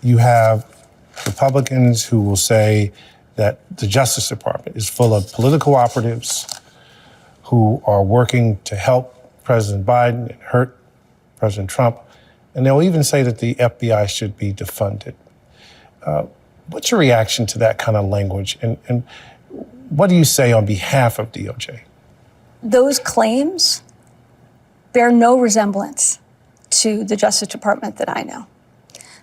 You have Republicans who will say that the Justice Department is full of political operatives who are working to help President Biden and hurt President Trump. And they'll even say that the FBI should be defunded. What's your reaction to that kind of language? And what do you say on behalf of DOJ? Those claims bear no resemblance to the Justice Department that I know.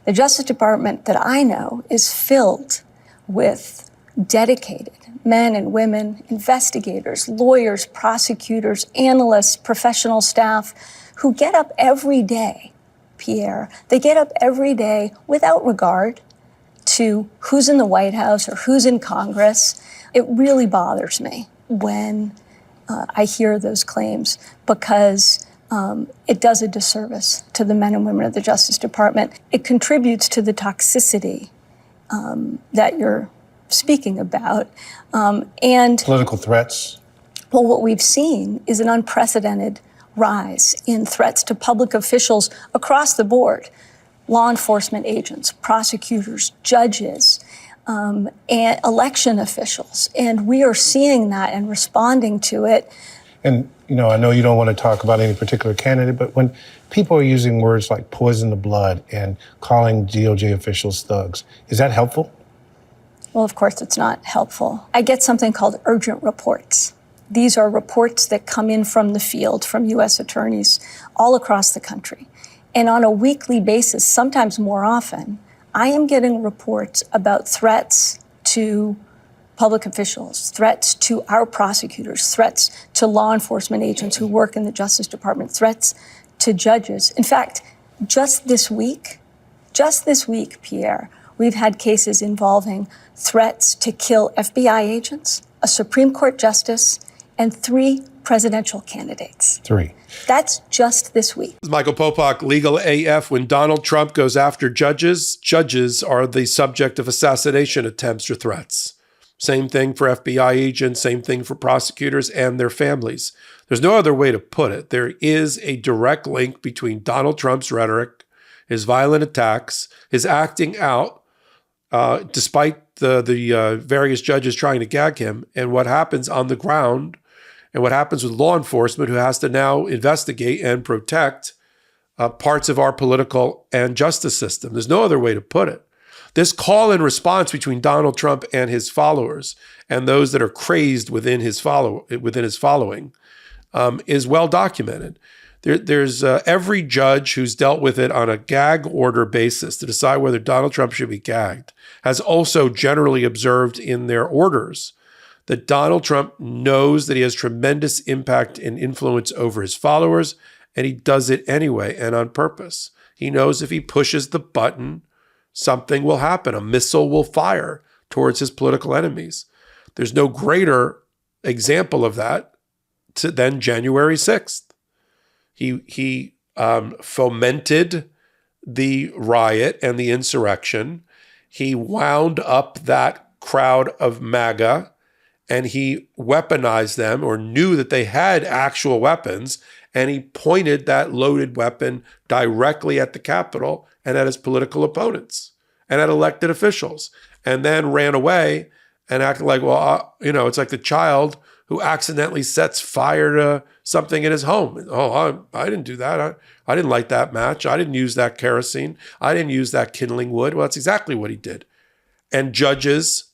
The Justice Department that I know is filled with dedicated men and women, investigators, lawyers, prosecutors, analysts, professional staff who get up every day, Pierre. They get up every day without regard to who's in the White House or who's in Congress. It really bothers me when I hear those claims because it does a disservice to the men and women of the Justice Department. It contributes to the toxicity that you're speaking about. And political threats. Well, what we've seen is an unprecedented rise in threats to public officials across the board, law enforcement agents, prosecutors, judges, and election officials. And we are seeing that and responding to it. And, you know, I know you don't want to talk about any particular candidate, but when people are using words like poison the blood and calling DOJ officials thugs, is that helpful? Well, of course, it's not helpful. I get something called urgent reports. These are reports that come in from the field, from U.S. attorneys all across the country. And on a weekly basis, sometimes more often, I am getting reports about threats to public officials, threats to our prosecutors, threats to law enforcement agents who work in the Justice Department, threats to judges. In fact, just this week, Pierre, we've had cases involving threats to kill FBI agents, a Supreme Court justice, and 3 presidential candidates. 3. That's just this week. Michael Popok, Legal AF. When Donald Trump goes after judges, judges are the subject of assassination attempts or threats. Same thing for FBI agents, same thing for prosecutors and their families. There's no other way to put it. There is a direct link between Donald Trump's rhetoric, his violent attacks, his acting out, despite the various judges trying to gag him, and what happens on the ground, and what happens with law enforcement who has to now investigate and protect parts of our political and justice system. There's no other way to put it. This call and response between Donald Trump and his followers and those that are crazed within his following is well documented. There's every judge who's dealt with it on a gag order basis to decide whether Donald Trump should be gagged has also generally observed in their orders that Donald Trump knows that he has tremendous impact and influence over his followers, and he does it anyway and on purpose. He knows if he pushes the button, something will happen. A missile will fire towards his political enemies. There's no greater example of that than January 6th. He fomented the riot and the insurrection. He wound up that crowd of MAGA, and he weaponized them, or knew that they had actual weapons, and he pointed that loaded weapon directly at the Capitol and at his political opponents and at elected officials, and then ran away and acted like, well, it's like the child who accidentally sets fire to something in his home. Oh, I didn't do that. I didn't light that match. I didn't use that kerosene. I didn't use that kindling wood. Well, that's exactly what he did. And judges,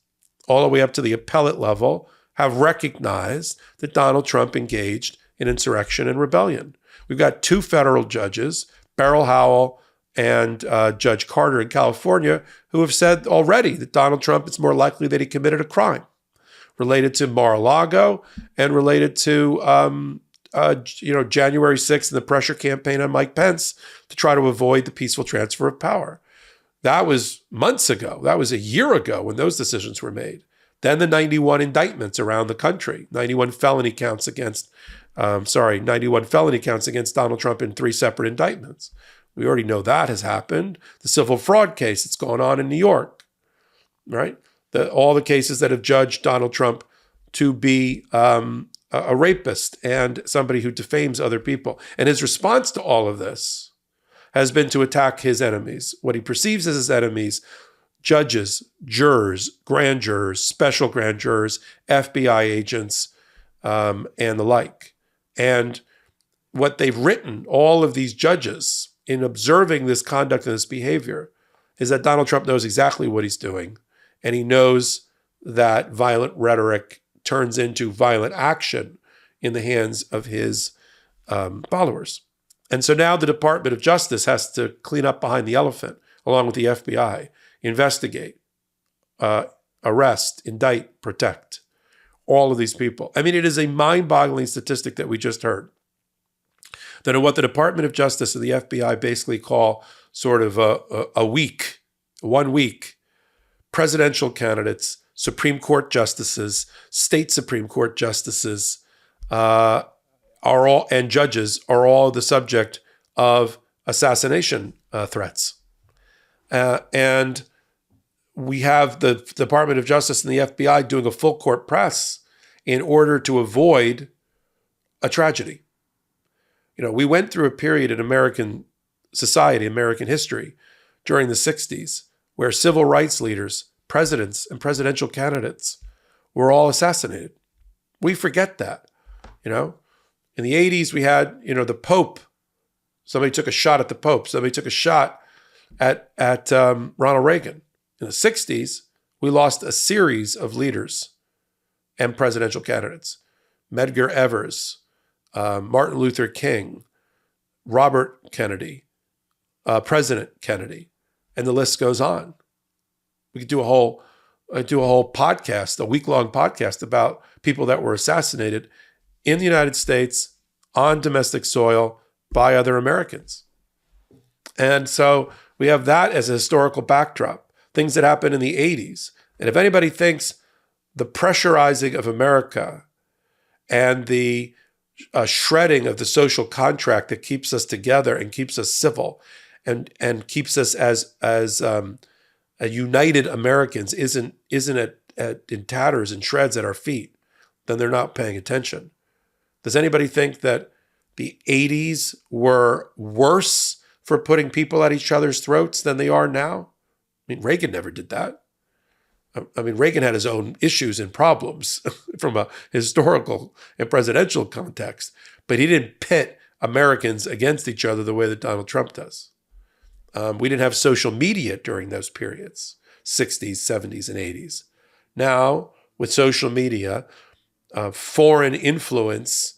all the way up to the appellate level, have recognized that Donald Trump engaged in insurrection and rebellion. We've got 2 federal judges, Beryl Howell and Judge Carter in California, who have said already that Donald Trump, it's more likely that he committed a crime related to Mar-a-Lago and related to January 6th and the pressure campaign on Mike Pence to try to avoid the peaceful transfer of power. That was months ago. That was a year ago when those decisions were made. Then the 91 indictments around the country, 91 felony counts against Donald Trump in 3 separate indictments. We already know that has happened. The civil fraud case that's going on in New York, right? All the cases that have judged Donald Trump to be a rapist and somebody who defames other people. And his response to all of this has been to attack his enemies, what he perceives as his enemies: judges, jurors, grand jurors, special grand jurors, FBI agents, and the like. And what they've written, all of these judges, in observing this conduct and this behavior, is that Donald Trump knows exactly what he's doing, and he knows that violent rhetoric turns into violent action in the hands of his followers. And so now the Department of Justice has to clean up behind the elephant, along with the FBI, investigate, arrest, indict, protect all of these people. I mean, it is a mind-boggling statistic that we just heard, that what the Department of Justice and the FBI basically call sort of a week, 1 week, presidential candidates, Supreme Court justices, state Supreme Court justices, are all, and judges are all the subject of assassination threats. And we have the Department of Justice and the FBI doing a full court press in order to avoid a tragedy. You know, we went through a period in American society, American history, during the 60s, where civil rights leaders, presidents, and presidential candidates were all assassinated. We forget that, you know. In the 80s, we had, you know, the Pope. Somebody took a shot at the Pope. Somebody took a shot at Ronald Reagan. In the 60s, we lost a series of leaders and presidential candidates. Medgar Evers, Martin Luther King, Robert Kennedy, President Kennedy, and the list goes on. We could do a whole podcast, a week-long podcast about people that were assassinated in the United States on domestic soil by other Americans. And so we have that as a historical backdrop, things that happened in the 80s. And if anybody thinks the pressurizing of America and the shredding of the social contract that keeps us together and keeps us civil and keeps us as a united Americans isn't in tatters and shreds at our feet, then they're not paying attention. Does anybody think that the 80s were worse for putting people at each other's throats than they are now? I mean, Reagan never did that. I mean, Reagan had his own issues and problems from a historical and presidential context, but he didn't pit Americans against each other the way that Donald Trump does. We didn't have social media during those periods, 60s, 70s, and 80s. Now, with social media, foreign influence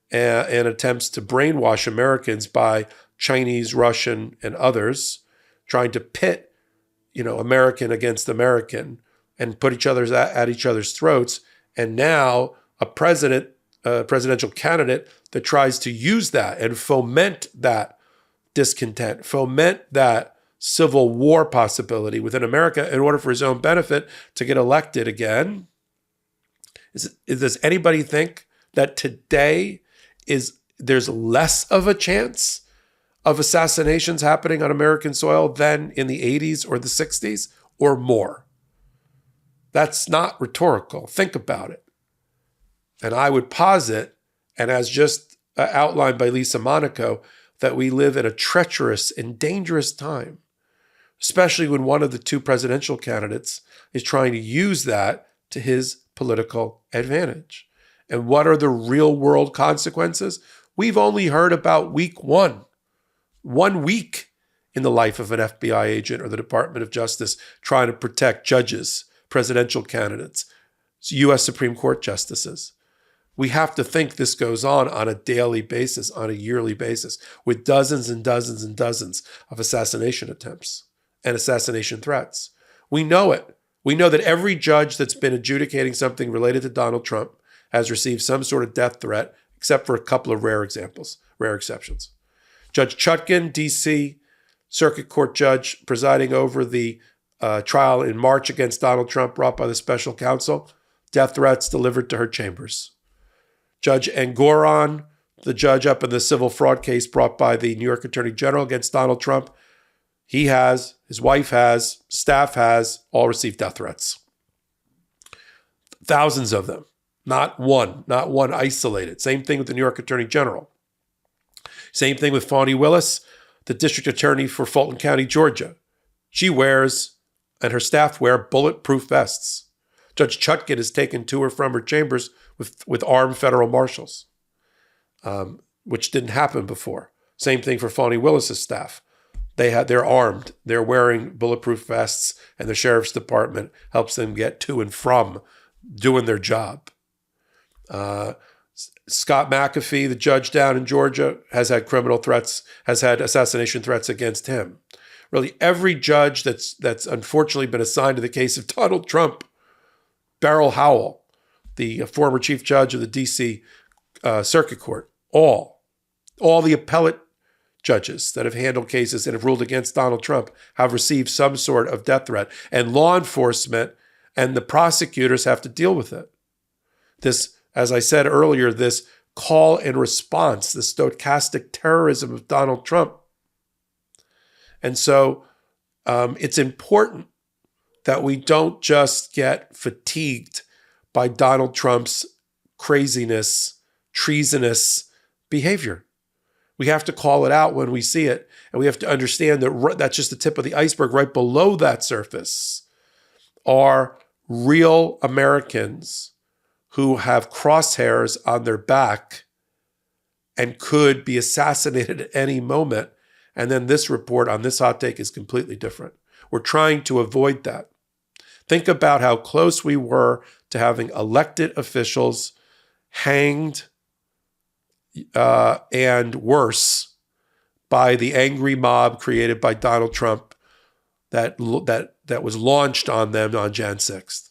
and attempts to brainwash Americans by Chinese, Russian, and others, trying to pit, you know, American against American and put each other's at each other's throats. And now a presidential candidate that tries to use that and foment that discontent, foment that civil war possibility within America in order for his own benefit to get elected again. Does anybody think that today there's less of a chance of assassinations happening on American soil than in the 80s or the 60s, or more? That's not rhetorical. Think about it. And I would posit, and as just outlined by Lisa Monaco, that we live in a treacherous and dangerous time, especially when one of the two presidential candidates is trying to use that to his political advantage. And what are the real world consequences? We've only heard about week one. 1 week in the life of an FBI agent or the Department of Justice trying to protect judges, presidential candidates, U.S. Supreme Court justices. We have to think this goes on a daily basis, on a yearly basis, with dozens and dozens and dozens of assassination attempts and assassination threats. We know it. We know that every judge that's been adjudicating something related to Donald Trump has received some sort of death threat, except for a couple of rare exceptions. Judge Chutkan, D.C., Circuit Court judge presiding over the trial in March against Donald Trump brought by the special counsel, death threats delivered to her chambers. Judge Engoron, the judge up in the civil fraud case brought by the New York Attorney General against Donald Trump, he has, his wife has, staff has, all received death threats. Thousands of them, not one isolated. Same thing with the New York Attorney General. Same thing with Fani Willis, the district attorney for Fulton County, Georgia. She wears, and her staff wear, bulletproof vests. Judge Chutkin is taken to or from her chambers with armed federal marshals, which didn't happen before. Same thing for Fani Willis's staff. They're armed. They're wearing bulletproof vests, and the sheriff's department helps them get to and from doing their job. Scott McAfee, the judge down in Georgia, has had criminal threats, has had assassination threats against him. Really, every judge that's unfortunately been assigned to the case of Donald Trump, Beryl Howell, the former chief judge of the D.C. Circuit Court, all the appellate judges that have handled cases and have ruled against Donald Trump have received some sort of death threat, and law enforcement and the prosecutors have to deal with it. This, as I said earlier, this call and response, the stochastic terrorism of Donald Trump. And so it's important that we don't just get fatigued by Donald Trump's craziness, treasonous behavior. We have to call it out when we see it, and we have to understand that that's just the tip of the iceberg. Right below that surface are real Americans who have crosshairs on their back and could be assassinated at any moment. And then this report on this hot take is completely different. We're trying to avoid that. Think about how close we were to having elected officials hanged and worse by the angry mob created by Donald Trump that was launched on them on Jan 6th.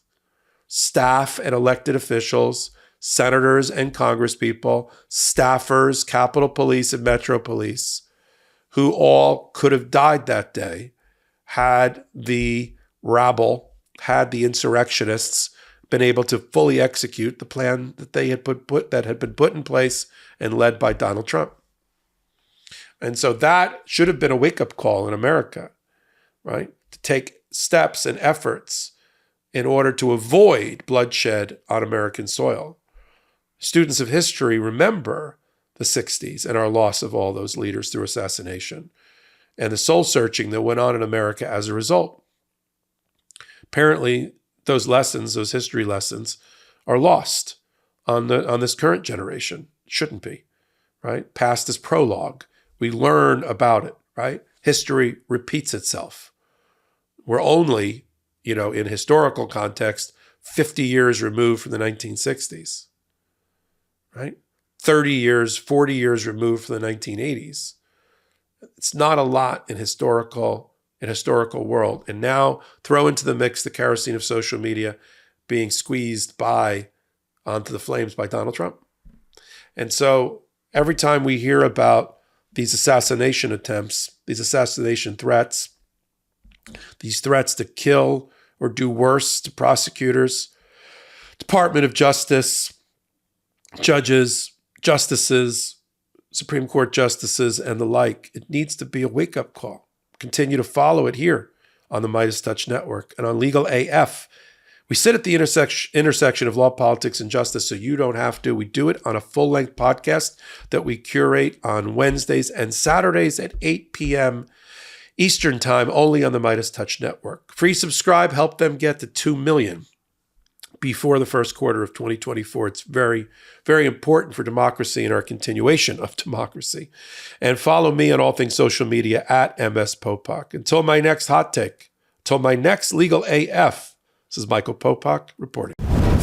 Staff and elected officials, senators and congresspeople, staffers, Capitol Police and Metro Police, who all could have died that day had the rabble, had the insurrectionists been able to fully execute the plan that they had that had been put in place and led by Donald Trump. And so that should have been a wake-up call in America, right? To take steps and efforts in order to avoid bloodshed on American soil. Students of history remember the 60s and our loss of all those leaders through assassination and the soul-searching that went on in America as a result. Apparently, those lessons, those history lessons, are lost on this current generation. Shouldn't be, right? Past is prologue. We learn about it, right? History repeats itself. We're only, in historical context, 50 years removed from the 1960s, right? 30 years, 40 years removed from the 1980s. It's not a lot in historical world. And now throw into the mix the kerosene of social media being squeezed onto the flames by Donald Trump. And so every time we hear about these assassination attempts, these assassination threats, these threats to kill or do worse to prosecutors, Department of Justice, judges, justices, Supreme Court justices, and the like, it needs to be a wake-up call. Continue to follow it here on the MeidasTouch Network and on Legal AF. We sit at the intersection of law, politics, and justice so you don't have to. We do it on a full-length podcast that we curate on Wednesdays and Saturdays at 8 p.m. Eastern Time, only on the MeidasTouch Network. Free subscribe, help them get to 2 million before the first quarter of 2024. It's very, very important for democracy and our continuation of democracy. And follow me on all things social media at MS Popok. Until my next hot take, until my next Legal AF, this is Michael Popok reporting.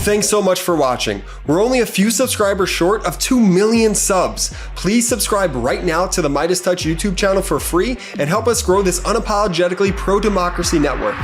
Thanks so much for watching. We're only a few subscribers short of 2 million subs. Please subscribe right now to the MeidasTouch YouTube channel for free and help us grow this unapologetically pro-democracy network.